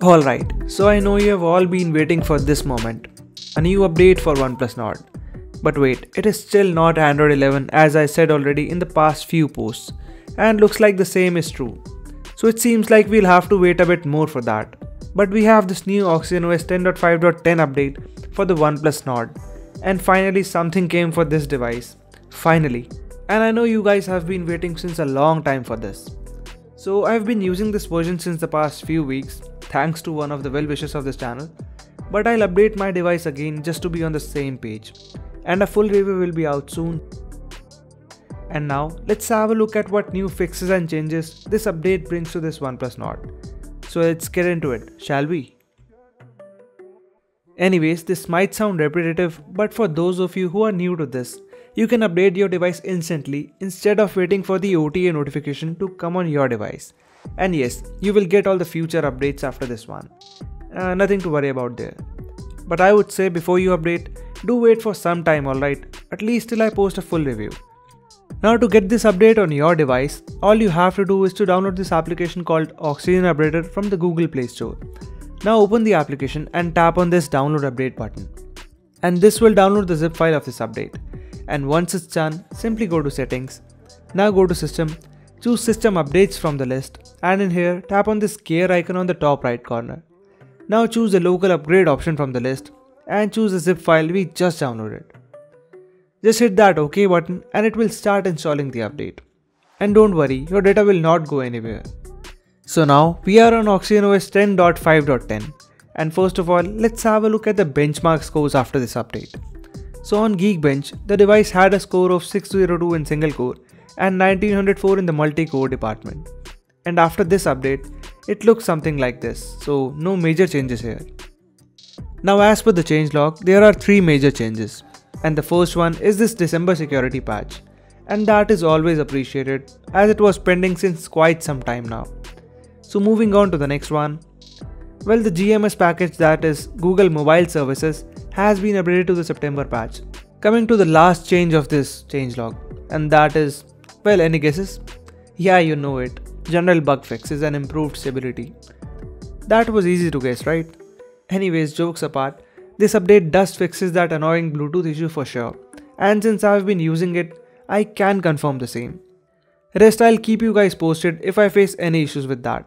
Alright, so I know you have all been waiting for this moment, a new update for OnePlus Nord. But wait, it is still not Android 11 as I said already in the past few posts, and looks like the same is true. So it seems like we'll have to wait a bit more for that. But we have this new OxygenOS 10.5.10 update for the OnePlus Nord, and finally something came for this device. Finally. And I know you guys have been waiting since a long time for this. So I've been using this version since the past few weeks, thanks to one of the well-wishers of this channel, but I'll update my device again just to be on the same page, and a full review will be out soon. And now let's have a look at what new fixes and changes this update brings to this OnePlus Nord. So let's get into it, shall we? Anyways, this might sound repetitive, but for those of you who are new to this, you can update your device instantly instead of waiting for the OTA notification to come on your device. And yes, you will get all the future updates after this one. Nothing to worry about there. But I would say before you update, do wait for some time, alright, at least till I post a full review. Now to get this update on your device, all you have to do is to download this application called Oxygen Updater from the Google Play Store. Now open the application and tap on this download update button. And this will download the zip file of this update. And once it's done, simply go to settings. Now go to system. Choose system updates from the list, and in here tap on this gear icon on the top right corner. Now choose the local upgrade option from the list and choose the zip file we just downloaded. Just hit that OK button and it will start installing the update. And don't worry, your data will not go anywhere. So now we are on OxygenOS 10.5.10, and first of all let's have a look at the benchmark scores after this update. So on Geekbench, the device had a score of 602 in single core and 1904 in the multi-core department. And after this update, it looks something like this, so no major changes here. Now as per the changelog, there are 3 major changes, and the first one is this December security patch, and that is always appreciated as it was pending since quite some time now. So moving on to the next one, well, the GMS package, that is Google Mobile Services, has been updated to the September patch. Coming to the last change of this changelog, and that is, well, any guesses? Yeah, you know it. General bug fixes and improved stability. That was easy to guess, right? Anyways, jokes apart, this update does fixes that annoying Bluetooth issue for sure. And since I've been using it, I can confirm the same. Rest I'll keep you guys posted if I face any issues with that.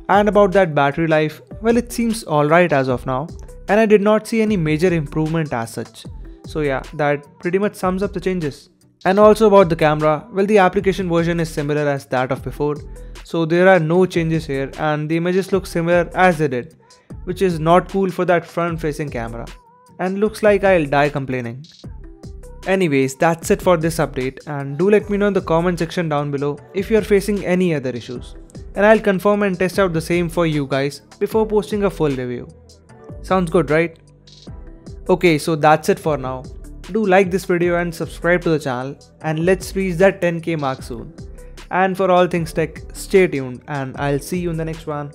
And about that battery life, well, it seems alright as of now, and I did not see any major improvement as such. So yeah, that pretty much sums up the changes. And also about the camera, well, the application version is similar as that of before, so there are no changes here and the images look similar as they did, which is not cool for that front facing camera, and looks like I'll die complaining. Anyways, that's it for this update, and do let me know in the comment section down below if you are facing any other issues, and I'll confirm and test out the same for you guys before posting a full review. Sounds good, right? Okay, so that's it for now. Do like this video and subscribe to the channel, and let's reach that 10k mark soon. And for all things tech, stay tuned and I'll see you in the next one.